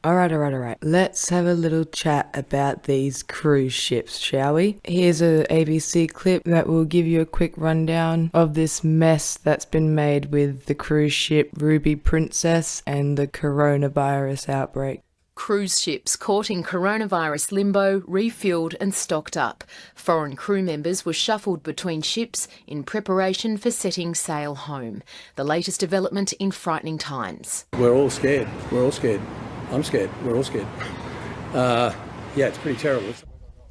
Alright. Let's have a little chat about these cruise ships, shall we? Here's a ABC clip that will give you a quick rundown of this mess that's been made with the cruise ship Ruby Princess and the coronavirus outbreak. Cruise ships caught in coronavirus limbo, refuelled and stocked up. Foreign crew members were shuffled between ships in preparation for setting sail home. The latest development in frightening times. We're all scared. I'm scared. We're all scared. It's pretty terrible.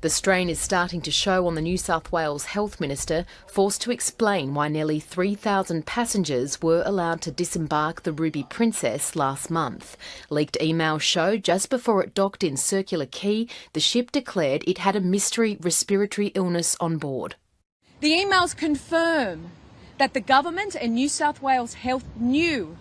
The strain is starting to show on the New South Wales Health Minister, forced to explain why nearly 3,000 passengers were allowed to disembark the Ruby Princess last month. Leaked emails show just before it docked in Circular Quay, the ship declared it had a mystery respiratory illness on board. The emails confirm that the government and New South Wales Health knew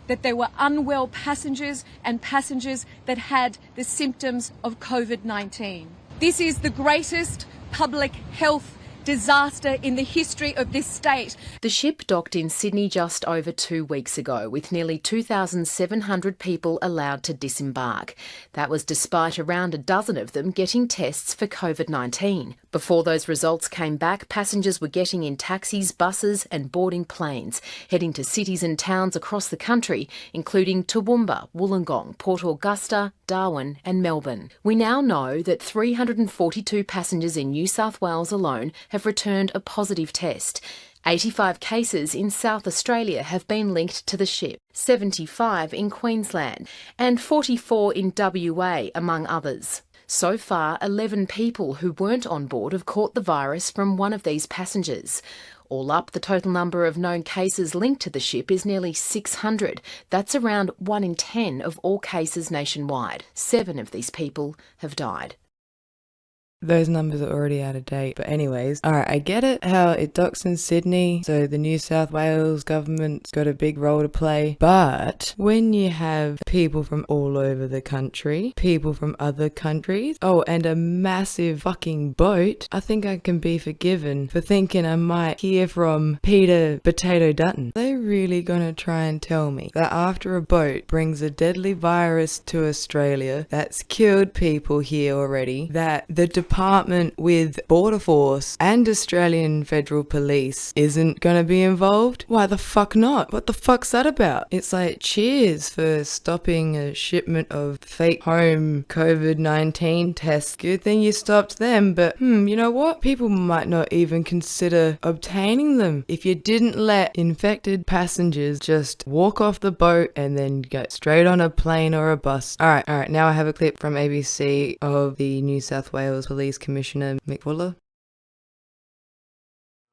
that there were unwell passengers and passengers that had the symptoms of COVID-19. This is the greatest public health disaster in the history of this state. The ship docked in Sydney just over 2 weeks ago, with nearly 2,700 people allowed to disembark. That was despite around a dozen of them getting tests for COVID-19. Before those results came back, passengers were getting in taxis, buses and boarding planes, heading to cities and towns across the country, including Toowoomba, Wollongong, Port Augusta, Darwin and Melbourne. We now know that 342 passengers in New South Wales alone have returned a positive test. 85 cases in South Australia have been linked to the ship, 75 in Queensland and 44 in WA, among others. So far, 11 people who weren't on board have caught the virus from one of these passengers. All up, the total number of known cases linked to the ship is nearly 600. That's around 1 in 10 of all cases nationwide. 7 of these people have died. Those numbers are already out of date. But anyways, alright, I get it how it docks in Sydney, so the New South Wales government's got a big role to play. But when you have people from all over the country, people from other countries, and a massive fucking boat, I think I can be forgiven for thinking I might hear from Peter Potato Dutton. They're really gonna try and tell me that after a boat brings a deadly virus to Australia that's killed people here already, that the department with Border Force and Australian Federal Police isn't gonna be involved? Why the fuck not? What the fuck's that about? It's like, cheers for stopping a shipment of fake home COVID-19 tests. Good thing you stopped them, but you know what? People might not even consider obtaining them if you didn't let infected passengers just walk off the boat and then get straight on a plane or a bus. Alright, now I have a clip from ABC of the New South Wales Police Commissioner Mick Fuller.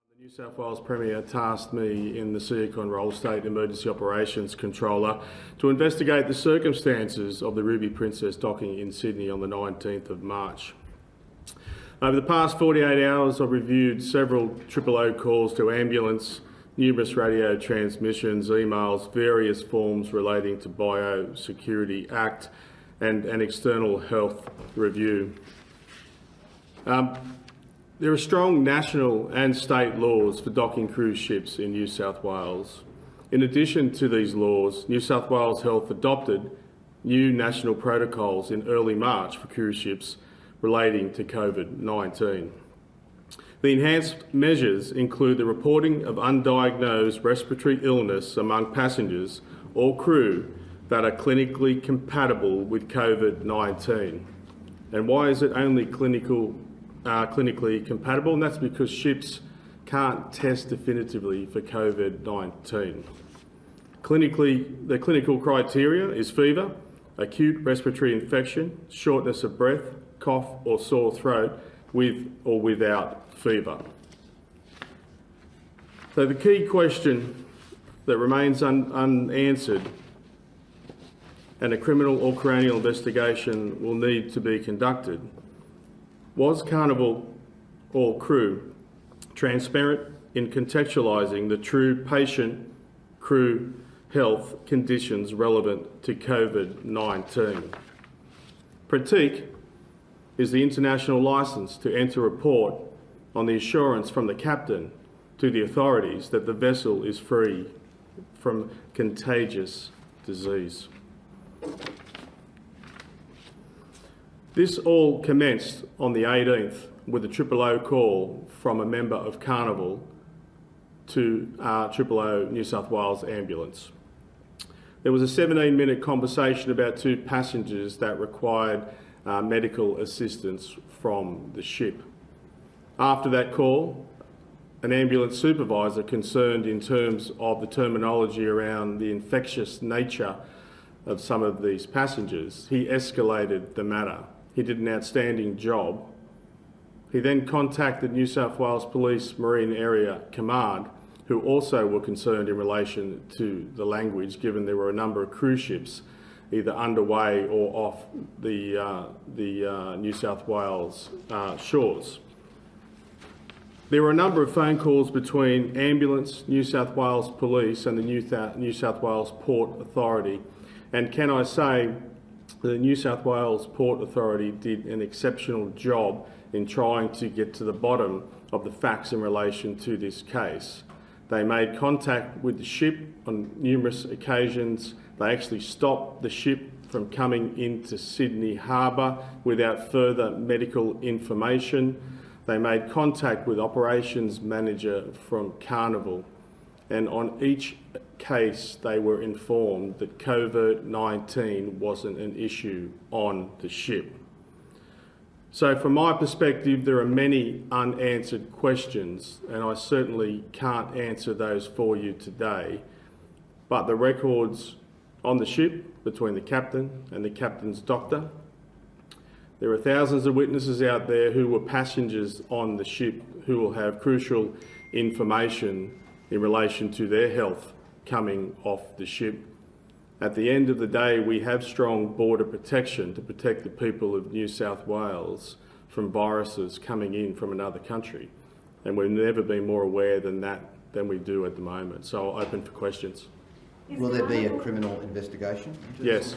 The New South Wales Premier tasked me in the Seacon Role State Emergency Operations Controller to investigate the circumstances of the Ruby Princess docking in Sydney on the 19th of March. Over the past 48 hours, I've reviewed several 000 calls to ambulance, numerous radio transmissions, emails, various forms relating to Biosecurity Act and an external health review. There are strong national and state laws for docking cruise ships in New South Wales. In addition to these laws, New South Wales Health adopted new national protocols in early March for cruise ships relating to COVID-19. The enhanced measures include the reporting of undiagnosed respiratory illness among passengers or crew that are clinically compatible with COVID-19. And why is it only clinically compatible? And that's because ships can't test definitively for COVID-19. The clinical criteria is fever, acute respiratory infection, shortness of breath, cough or sore throat, with or without fever. So the key question that remains unanswered, and a criminal or coronial investigation will need to be conducted: was Carnival or crew transparent in contextualising the true patient crew health conditions relevant to COVID-19? Pratique is the international licence to enter a port on the assurance from the captain to the authorities that the vessel is free from contagious disease. This all commenced on the 18th with a 000 call from a member of Carnival to 000 New South Wales ambulance. There was a 17-minute conversation about 2 passengers that required medical assistance from the ship. After that call, an ambulance supervisor concerned in terms of the terminology around the infectious nature of some of these passengers, he escalated the matter. He did an outstanding job. He then contacted New South Wales Police Marine Area Command, who also were concerned in relation to the language, given there were a number of cruise ships either underway or off the New South Wales shores. There were a number of phone calls between Ambulance, New South Wales Police and the New South Wales Port Authority. And can I say, the New South Wales Port Authority did an exceptional job in trying to get to the bottom of the facts in relation to this case. They made contact with the ship on numerous occasions. They actually stopped the ship from coming into Sydney Harbour without further medical information. They made contact with operations manager from Carnival, and on each case they were informed that COVID-19 wasn't an issue on the ship. So from my perspective, there are many unanswered questions, and I certainly can't answer those for you today, but the records on the ship between the captain and the captain's doctor. There are thousands of witnesses out there who were passengers on the ship who will have crucial information in relation to their health coming off the ship. At the end of the day, we have strong border protection to protect the people of New South Wales from viruses coming in from another country. And we've never been more aware than we do at the moment. So I'll open for questions. Will there be a criminal investigation? Yes.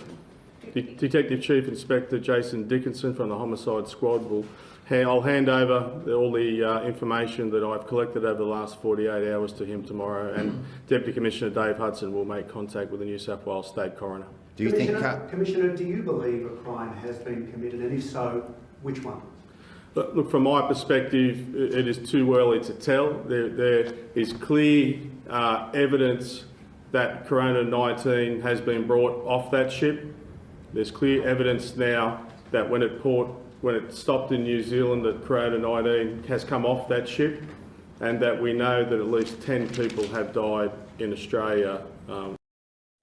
Detective Chief Inspector Jason Dickinson from the Homicide Squad I'll hand over all the information that I've collected over the last 48 hours to him tomorrow, and Deputy Commissioner Dave Hudson will make contact with the New South Wales State Coroner. Do you think, Commissioner, do you believe a crime has been committed, and if so, which one? Look, from my perspective, it is too early to tell. There is clear evidence that Corona-19 has been brought off that ship. There's clear evidence now that when it stopped in New Zealand, that Corona-19 has come off that ship, and that we know that at least 10 people have died in Australia.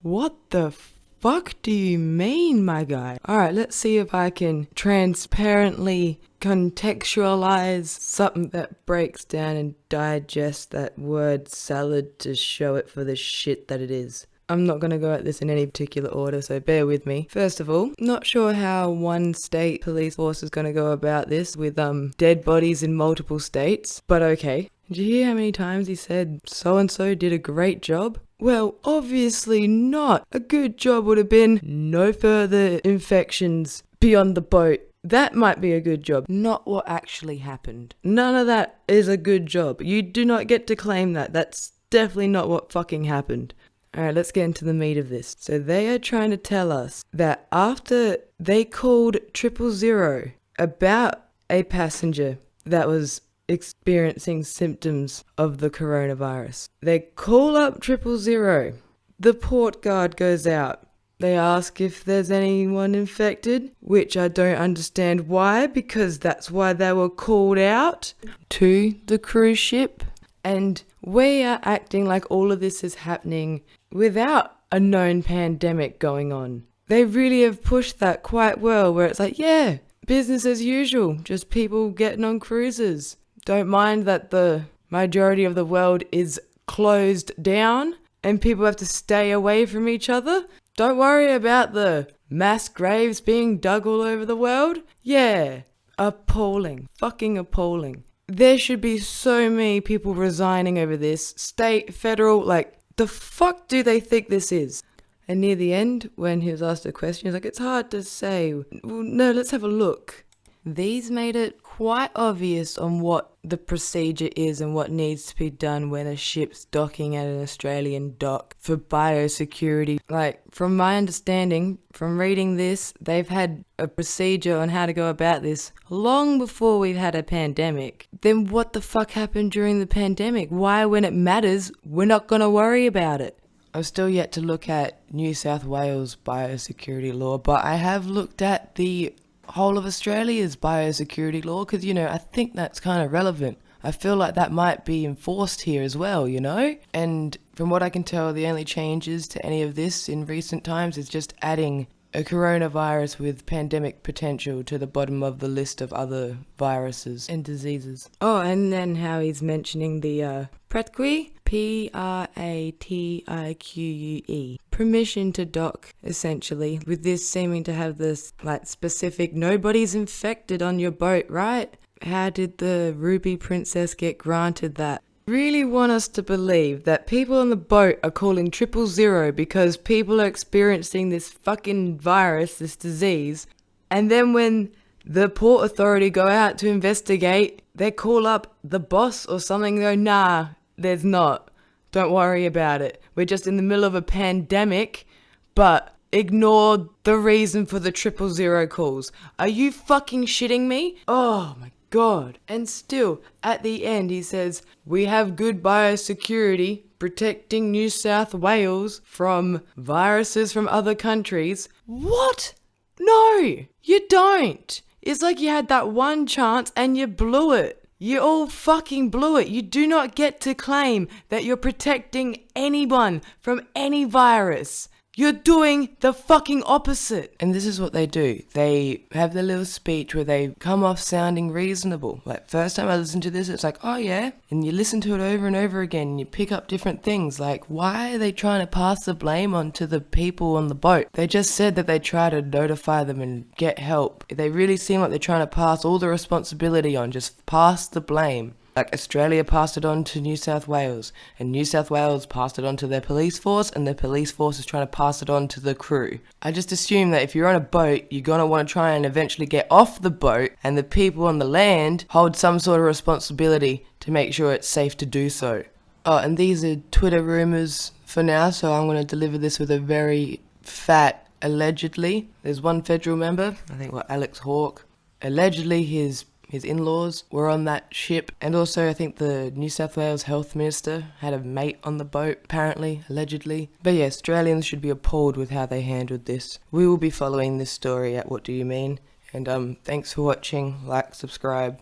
What the fuck do you mean, my guy? Alright, let's see if I can transparently contextualize something that breaks down and digests that word salad to show it for the shit that it is. I'm not going to go at this in any particular order, so bear with me. First of all, not sure how one state police force is going to go about this with dead bodies in multiple states, but okay. Did you hear how many times he said so-and-so did a great job? Well, obviously not. A good job would have been no further infections beyond the boat. That might be a good job, not what actually happened. None of that is a good job. You do not get to claim that. That's definitely not what fucking happened. Alright, let's get into the meat of this. So they are trying to tell us that after they called 000 about a passenger that was experiencing symptoms of the coronavirus, they call up 000. The port guard goes out. They ask if there's anyone infected, which I don't understand why, because that's why they were called out to the cruise ship. And we are acting like all of this is happening without a known pandemic going on. They really have pushed that quite well, where it's like, yeah, business as usual, just people getting on cruises. Don't mind that the majority of the world is closed down and people have to stay away from each other. Don't worry about the mass graves being dug all over the world. Yeah, appalling, fucking appalling. There should be so many people resigning over this, state, federal, like, the fuck do they think this is? And near the end, when he was asked a question, he was like, it's hard to say. Well, no, let's have a look. these made it quite obvious on what the procedure is and what needs to be done when a ship's docking at an Australian dock for biosecurity. Like, from my understanding, from reading this, they've had a procedure on how to go about this long before we've had a pandemic. Then what the fuck happened during the pandemic? Why, when it matters, we're not gonna worry about it? I've still yet to look at New South Wales biosecurity law, but I have looked at the whole of Australia's biosecurity law because, I think that's kind of relevant. I feel like that might be enforced here as well, And from what I can tell, the only changes to any of this in recent times is just adding a coronavirus with pandemic potential to the bottom of the list of other viruses and diseases. Oh, and then how he's mentioning the PRATQUE, PRATIQUE, permission to dock, essentially, with this seeming to have this, specific nobody's infected on your boat, right? How did the Ruby Princess get granted that? Really want us to believe that people on the boat are calling 000 because people are experiencing this fucking virus, this disease, and then when the port authority go out to investigate, they call up the boss or something and go, nah, there's not. Don't worry about it. We're just in the middle of a pandemic, but ignore the reason for the 000 calls. Are you fucking shitting me? Oh my God. And still, at the end, he says, we have good biosecurity protecting New South Wales from viruses from other countries. What? No, you don't. It's like you had that one chance and you blew it. You all fucking blew it. You do not get to claim that you're protecting anyone from any virus. You're doing the fucking opposite. And this is what they do. They have their little speech where they come off sounding reasonable. Like, first time I listened to this, it's like, oh yeah. And you listen to it over and over again and you pick up different things. Like, why are they trying to pass the blame onto the people on the boat? They just said that they try to notify them and get help. They really seem like they're trying to pass all the responsibility on, just pass the blame. Like, Australia passed it on to New South Wales, and New South Wales passed it on to their police force, and their police force is trying to pass it on to the crew. I just assume that if you're on a boat, you're gonna want to try and eventually get off the boat, and the people on the land hold some sort of responsibility to make sure it's safe to do so. Oh, and these are Twitter rumours for now, so I'm going to deliver this with a very fat allegedly. There's one federal member, I think Alex Hawke. Allegedly his in-laws were on that ship, and also I think the New South Wales Health Minister had a mate on the boat, apparently, allegedly. But yeah, Australians should be appalled with how they handled this. We will be following this story at What Do You Mean? And thanks for watching, like, subscribe.